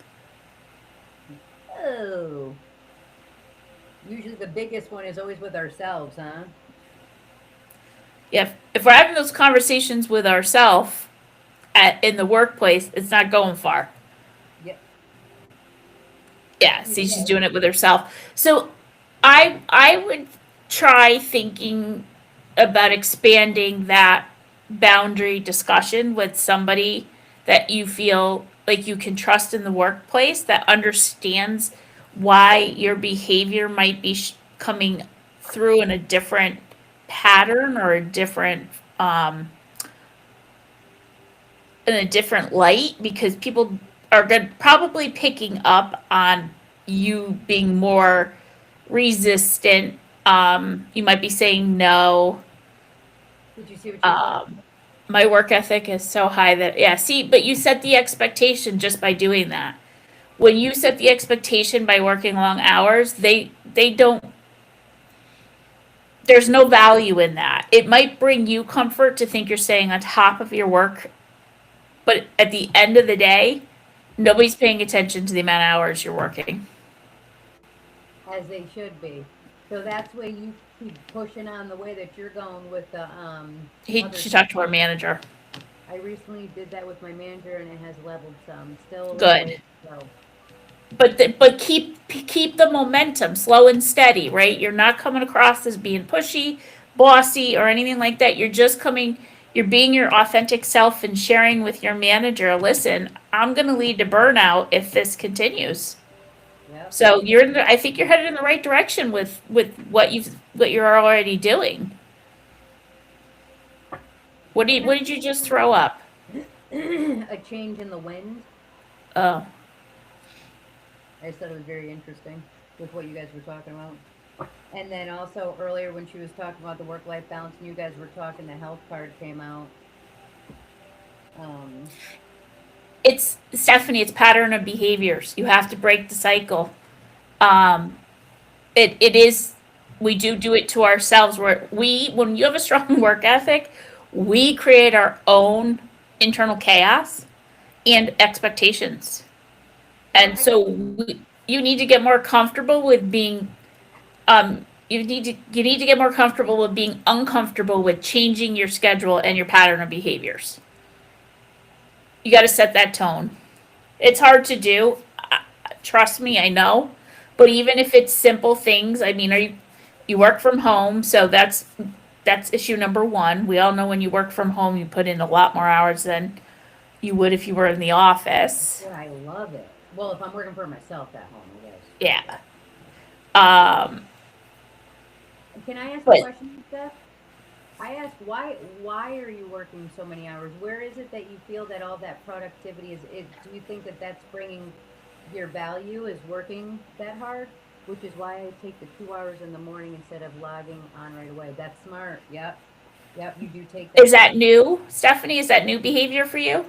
Oh, usually the biggest one is always with ourselves, huh? If we're having those conversations with ourselves in the workplace, it's not going far. Yep. Yeah, see, she's doing it with herself. So I would try thinking about expanding that boundary discussion with somebody that you feel like you can trust in the workplace that understands why your behavior might be coming through in a different pattern or a different in a different light, because people are good, probably picking up on you being more resistant. You might be saying no. Did you see what you put? My work ethic is so high that, yeah, see, but you set the expectation just by doing that. When you set the expectation by working long hours, they don't, there's no value in that. It might bring you comfort to think you're staying on top of your work, but at the end of the day, nobody's paying attention to the amount of hours you're working. As they should be. So that's where you keep pushing on the way that you're going with the She talked to her manager. I recently did that with my manager and it has leveled some. Still a little Good. ways to go. But keep the momentum slow and steady, right? You're not coming across as being pushy, bossy, or anything like that. You're being your authentic self and sharing with your manager, listen, I'm gonna lead to burnout if this continues. Yep. So I think you're headed in the right direction with what you're already doing. What did you just throw up? A change in the wind. Oh. I just thought it was very interesting with what you guys were talking about. And then also earlier when she was talking about the work-life balance and you guys were talking, the health card came out. It's Stephanie, it's pattern of behaviors. You have to break the cycle. Um, it is, we do it to ourselves where when you have a strong work ethic, we create our own internal chaos and expectations. And so you need to get more comfortable with being you need to get more comfortable with being uncomfortable with changing your schedule and your pattern of behaviors. You got to set that tone. It's hard to do. Trust me, I know. But even if it's simple things, I mean, you work from home, so that's issue number one. We all know when you work from home, you put in a lot more hours than you would if you were in the office. Yeah, I love it. Well, if I'm working for myself at home, I guess. Yeah. Can I ask But- a question, Steph? I asked why are you working so many hours? Where is it that you feel that all that productivity is do you think that that's bringing your value is working that hard? Which is why I take the 2 hours in the morning instead of logging on right away. That's smart. Yep. Yep, you do take that. Is that new, Stephanie? Is that new behavior for you?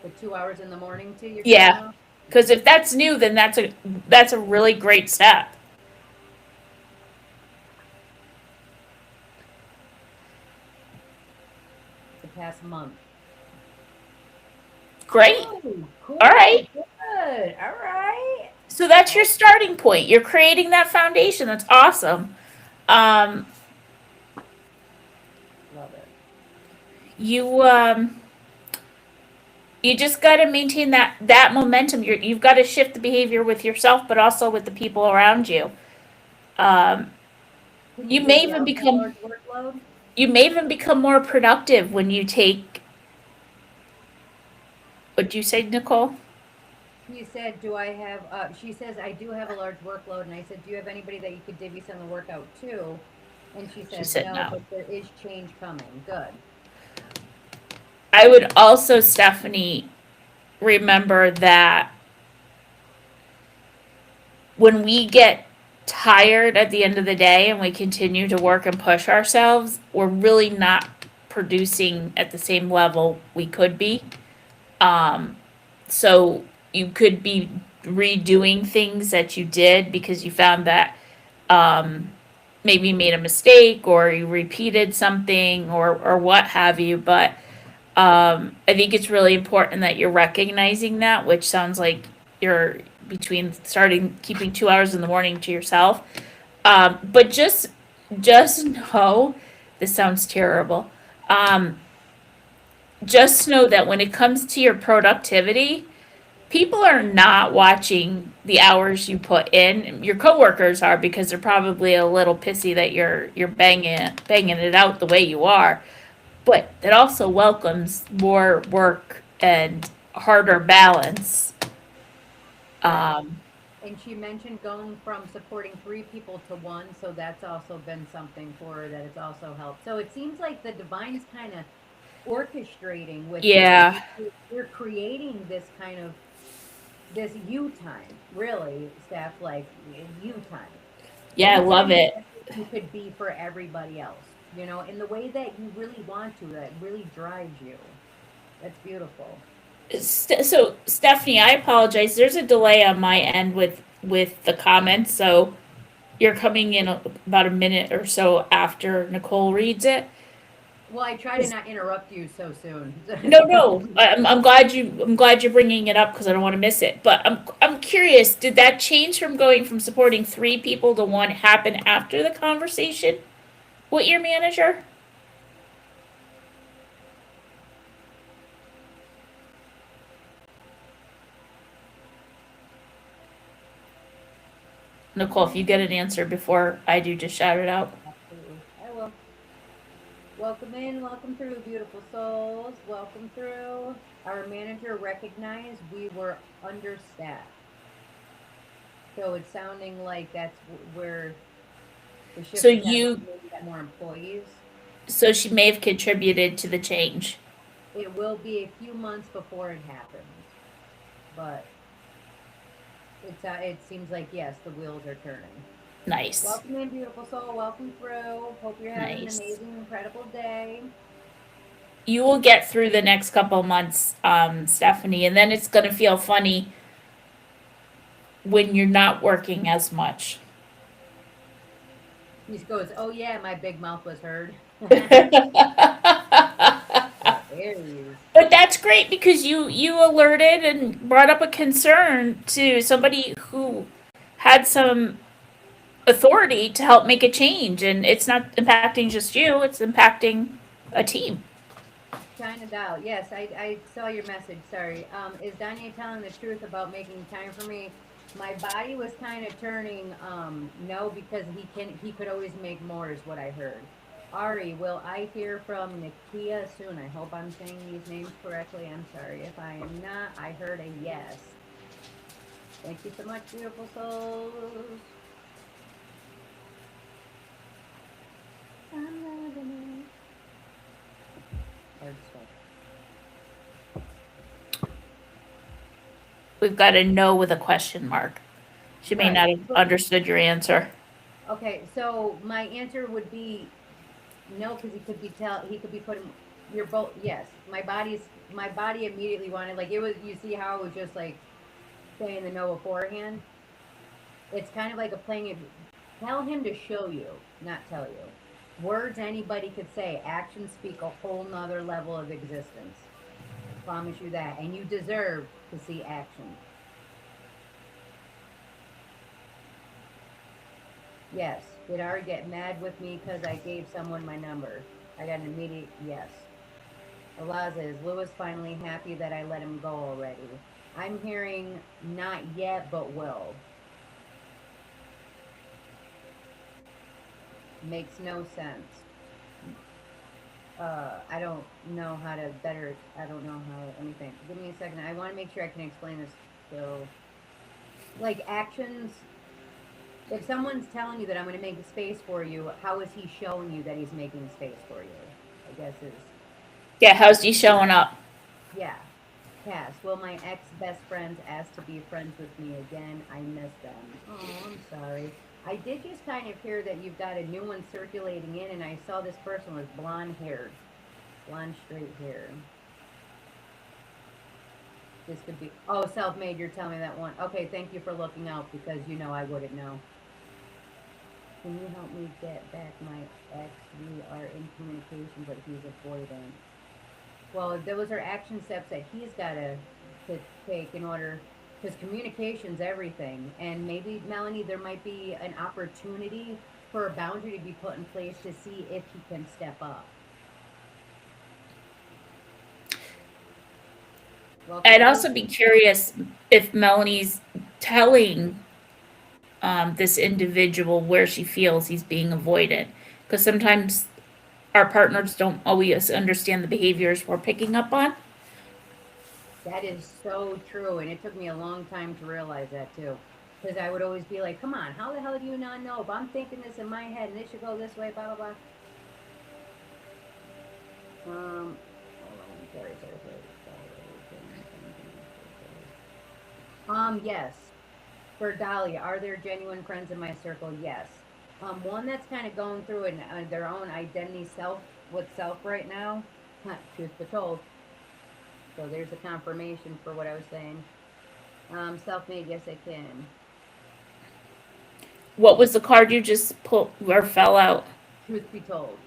The 2 hours in the morning too? Yeah. Because if that's new, then that's a really great step. The past month. Great. Oh, cool. All right. Good. All right. So that's your starting point. You're creating that foundation. That's awesome. Um, Love it. you you just got to maintain that momentum. You've got to shift the behavior with yourself, but also with the people around you. Um, Can you you may take even out my become large workload? you may even become more productive when you take. What'd you say, Nicole? You said, do I have, she says, I do have a large workload. And I said, do you have anybody that you could divvy some of the work out to? And she She said, said no, no. but there is change coming. Good. I would also, Stephanie, remember that when we get tired at the end of the day and we continue to work and push ourselves, we're really not producing at the same level we could be. Um, so you could be redoing things that you did because you found that um, maybe you made a mistake or you repeated something or what have you. But I think it's really important that you're recognizing that, which sounds like you're between starting keeping 2 hours in the morning to yourself. But just know this sounds terrible. Um, just know that when it comes to your productivity, people are not watching the hours you put in. Your coworkers are because they're probably a little pissy that you're banging it out the way you are. But it also welcomes more work and harder balance. Right. Um, And she mentioned going from supporting 3 people to 1. So that's also been something for her that it's also helped. So it seems like the divine's kind of orchestrating with you. Like yeah, you're creating this kind of this you time, really, Steph, like you time. yeah, I love Anytime it. you could be for everybody else, in the way that you really want to, that really drives you. That's beautiful. So Stephanie, I apologize. There's a delay on my end with the comments, so you're coming in about a minute or so after Nicole reads it. Well, I try to not interrupt you so soon. No, no, I'm glad you're bringing it up because I don't want to miss it. But I'm curious. Did that change from going from supporting 3 people to one happen after the conversation with your manager? Nicole, if you get an answer before I do, just shout it out. Absolutely. I will. Welcome in, welcome through, beautiful souls. Welcome through. Our manager recognized we were understaffed. So it's sounding like that's where the So shift is happening. you, Maybe got more employees. so she may have contributed to the change. It will be a few months before it happens, but it seems like yes, the wheels are turning. Nice, Welcome in, beautiful soul. Welcome through. Hope you're having an nice. amazing, incredible day. You will get through the next couple months, Stephanie, and then it's gonna feel funny when you're not working as much. He goes, "Oh yeah, my big mouth was heard." Aries. But that's great because you alerted and brought up a concern to somebody who had some authority to help make a change, and it's not impacting just you, it's impacting a team. China Dow. Yes, I saw your message. Sorry. Is Danya telling the truth about making time for me? My body was kind of turning no, because he could always make more is what I heard. Ari, will I hear from Nakia soon? I hope I'm saying these names correctly. I'm sorry if I am not. I heard a yes. Thank you so much, beautiful souls. I'm loving it. Hard stuff. We've got a no with a question mark. She may Right. not have understood your answer. Okay, so my answer would be no, because he could be putting you're both yes. My body immediately wanted, like, it was, you see how it was just like saying the no beforehand? It's kind of like a playing it, tell him to show you, not tell you. Words anybody could say, actions speak a whole nother level of existence. Promise you that. And you deserve to see action. Yes. Did Ari get mad with me because I gave someone my number? I got an immediate yes. Eliza, is Lewis finally happy that I let him go already? I'm hearing not yet, but will. Makes no sense. I don't know how to better, I don't know how, let me think. Give me a second. I want to make sure I can explain this. So, like actions, if someone's telling you that I'm going to make space for you, how is he showing you that he's making space for you? I guess is, Yeah, how's he showing up? yeah. Cass, will my ex-best friends ask to be friends with me again? I miss them. Oh, I'm sorry. I did just kind of hear that you've got a new one circulating in, and I saw this person was blonde-haired. Blonde straight hair. This could be, oh, self-made, you're telling me that one. Okay, thank you for looking out, because you know I wouldn't know. Can you help me get back my ex? We are in communication, but he's avoidant. Well, those are action steps that he's got to take in order, because communication's everything. And maybe, Melanie, there might be an opportunity for a boundary to be put in place to see if he can step up. Welcome I'd to also be curious if Melanie's telling this individual where she feels he's being avoided, because sometimes our partners don't always understand the behaviors we're picking up on. That is so true, and it took me a long time to realize that too. Because I would always be like, come on, how the hell do you not know? If I'm thinking this in my head and this should go this way, blah, blah, blah. Hold on, sorry. Yes. For Dahlia, are there genuine friends in my circle? Yes. One that's kind of going through their own identity with self right now. Truth be told. So there's a confirmation for what I was saying. Self-made, yes I can. What was the card you just pulled or fell out? Truth be told.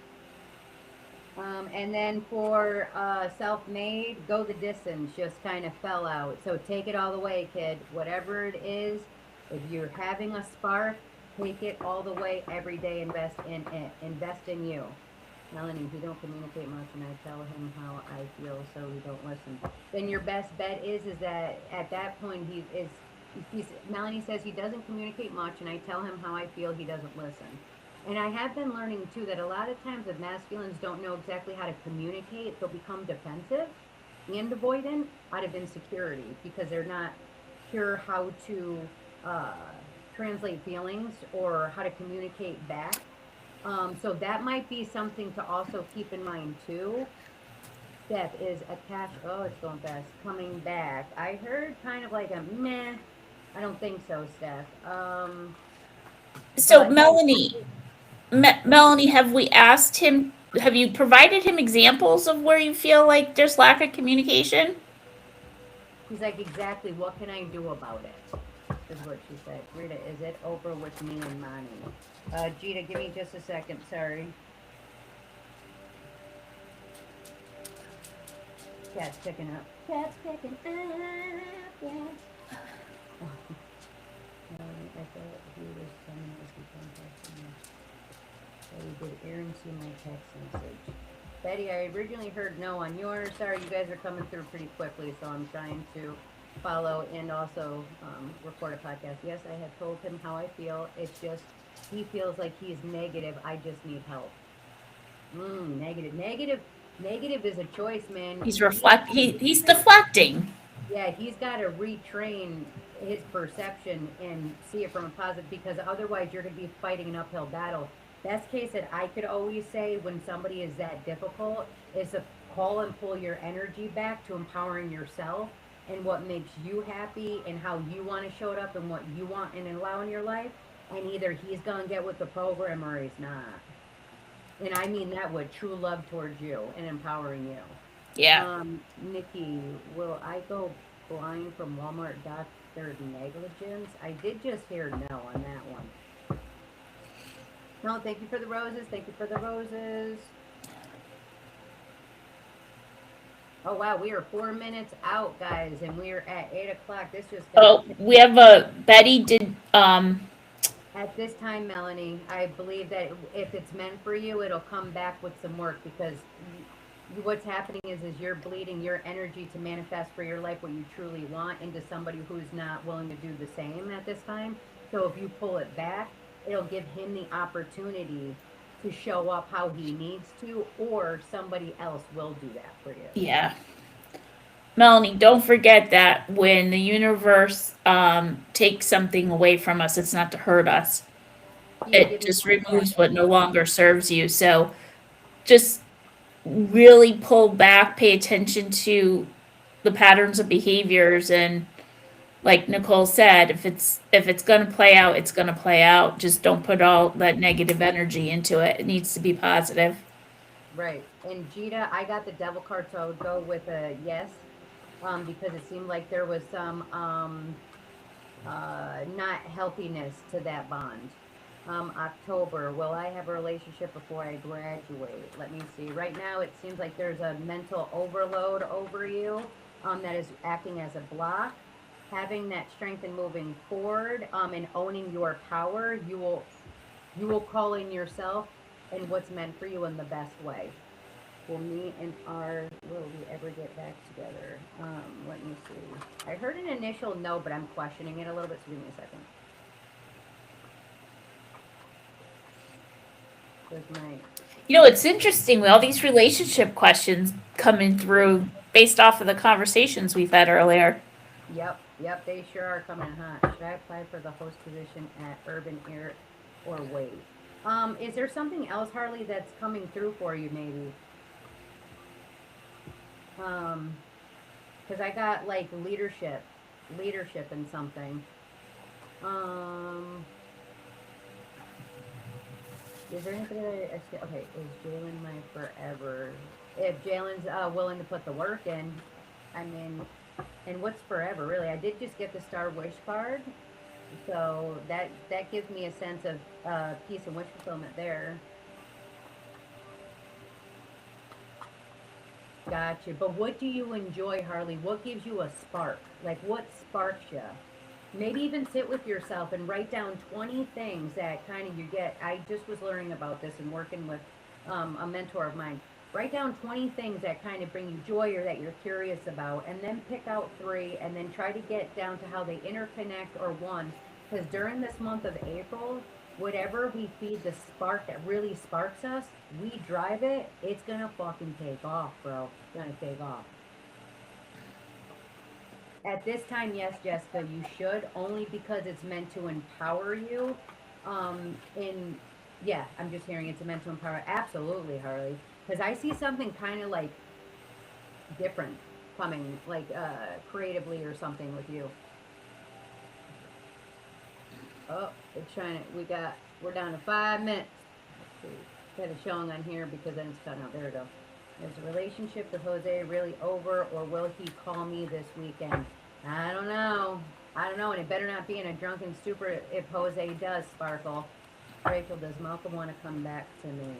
And then for self-made, go the distance, just kind of fell out. So take it all the way, kid. Whatever it is, if you're having a spark, take it all the way every day. Invest in it. Invest in you. Melanie, if you don't communicate much and I tell him how I feel so he don't listen, then your best bet is that at that point Melanie says he doesn't communicate much and I tell him how I feel, he doesn't listen. And I have been learning too that a lot of times if masculines don't know exactly how to communicate, they'll become defensive and avoidant out of insecurity because they're not sure how to translate feelings or how to communicate back. So that might be something to also keep in mind too. Steph is attached. Oh, it's going fast. Coming back. I heard kind of like a meh. I don't think so, Steph. So But Melanie, have we asked him? Have you provided him examples of where you feel like there's lack of communication? he's like, exactly. What can I do about it? Is what she said. Rita, is it over with me and Monty? Gita, give me just a second. Sorry. Cat's picking up. Cat's picking up. Yeah. I thought he was sending us the contact. Did Aaron see my text message? Betty, I originally heard no on yours. Sorry, you guys are coming through pretty quickly, so I'm trying to follow and also record a podcast. Yes, I have told him how I feel. It's just he feels like he's negative. I just need help. Negative is a choice, man. He's deflecting. Yeah, he's got to retrain his perception and see it from a positive because otherwise you're going to be fighting an uphill battle. Best case that I could always say when somebody is that difficult is to call and pull your energy back to empowering yourself and what makes you happy and how you want to show it up and what you want and allow in your life. And either he's going to get with the program or he's not. And I mean that with true love towards you and empowering you. Yeah. Nikki, will I go blind from Walmart doctor negligence? I did just hear no on that one. No, thank you for the roses. Thank you for the roses. Oh wow, we are 4 minutes out, guys, and we are at 8 o'clock. This just got Oh, we have a Betty did at this time, Melanie. I believe that if it's meant for you, it'll come back with some work because what's happening is you're bleeding your energy to manifest for your life what you truly want into somebody who's not willing to do the same at this time. So if you pull it back, it'll give him the opportunity to show up how he needs to, or somebody else will do that for you. yeah. Melanie, don't forget that when the universe takes something away from us, it's not to hurt us. He's It giving just you a removes what blessing. no longer serves you. So just really pull back, pay attention to the patterns of behaviors, and like Nicole said, if it's gonna play out, it's gonna play out. Just don't put all that negative energy into it. It needs to be positive. Right. And Jita, I got the devil card, so I would go with a yes, because it seemed like there was some not healthiness to that bond. October, will I have a relationship before I graduate? Let me see. Right now, it seems like there's a mental overload over you that is acting as a block. Having that strength and moving forward and owning your power, you will call in yourself and what's meant for you in the best way. Will me and our will we ever get back together? Let me see. I heard an initial no, but I'm questioning it a little bit. So give me a second. There's my You know, it's interesting with all these relationship questions coming through based off of the conversations we've had earlier. yep. They sure are coming hot. Should I apply for the host position at Urban Air or wait? Is there something else, Harley, that's coming through for you? Maybe. Um, because I got like leadership in something. Um, is there anybody that okay? Is Jalen my forever? If Jalen's willing to put the work in, I mean, and what's forever really? I did just get the Star Wish card, so that gives me a sense of peace and wish fulfillment there. Gotcha. But what do you enjoy, Harley? What gives you a spark? Like what sparks you? Maybe even sit with yourself and write down 20 things that kind of you get. I just was learning about this and working with a mentor of mine. Write down 20 things that kind of bring you joy or that you're curious about, and then pick out three, and then try to get down to how they interconnect or one. Because during this month of April, whatever we feed the spark that really sparks us, we drive it, it's gonna fucking take off, bro. It's gonna take off. At this time, yes, Jessica, you should, only because it's meant to empower you. In yeah, I'm just hearing it's meant to empower. Absolutely, Harley, because I see something kind of like different coming, like creatively or something with you. Oh, it's trying to. We're down to 5 minutes. Got a showing on here because then it's cutting out. There we go. Is the relationship with Jose really over, or will he call me this weekend? I don't know. I don't know, and it better not be in a drunken stupor if Jose does, Sparkle. Rachel, does Malcolm want to come back to me?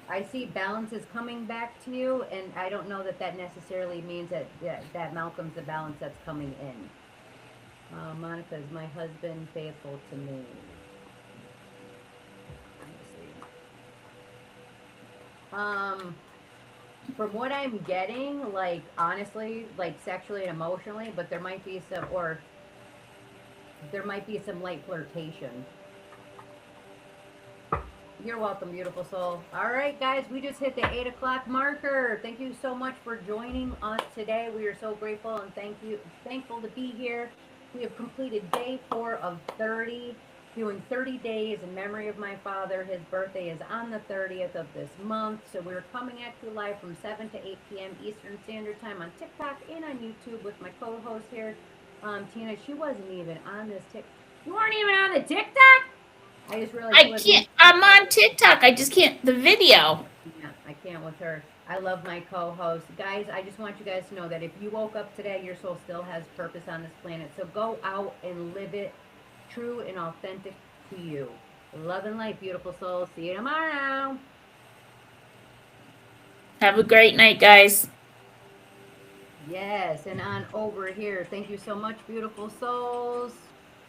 I see balance is coming back to you, and I don't know that that necessarily means that Malcolm's the balance that's coming in. Monica, is my husband faithful to me? Let me see. From what I'm getting, like honestly, like sexually and emotionally, but there might be some light flirtation. You're welcome, beautiful soul. All right, guys, we just hit the 8 o'clock marker. Thank you so much for joining us today. We are so grateful and thankful to be here. We have completed day 4 of 30, doing 30 days in memory of my father. His birthday is on the 30th of this month, so we're coming at you live from 7 to 8 p.m. Eastern Standard Time on TikTok and on YouTube with my co-host here, Tina. She wasn't even on this TikTok. You weren't even on the TikTok? I just realized she I wasn't. can't. I'm on TikTok. I just can't. The video. Yeah, I can't with her. I love my co-host. Guys, I just want you guys to know that if you woke up today, your soul still has purpose on this planet. So go out and live it true and authentic to you. Love and light, beautiful soul. See you tomorrow. Have a great night, guys. Yes, and on over here. Thank you so much, beautiful souls.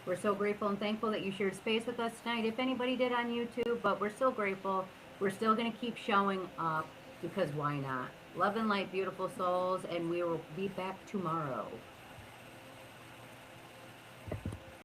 We're so grateful and thankful that you shared space with us tonight. If anybody did on YouTube, but we're still grateful. We're still going to keep showing up because why not? Love and light, beautiful souls, and we will be back tomorrow.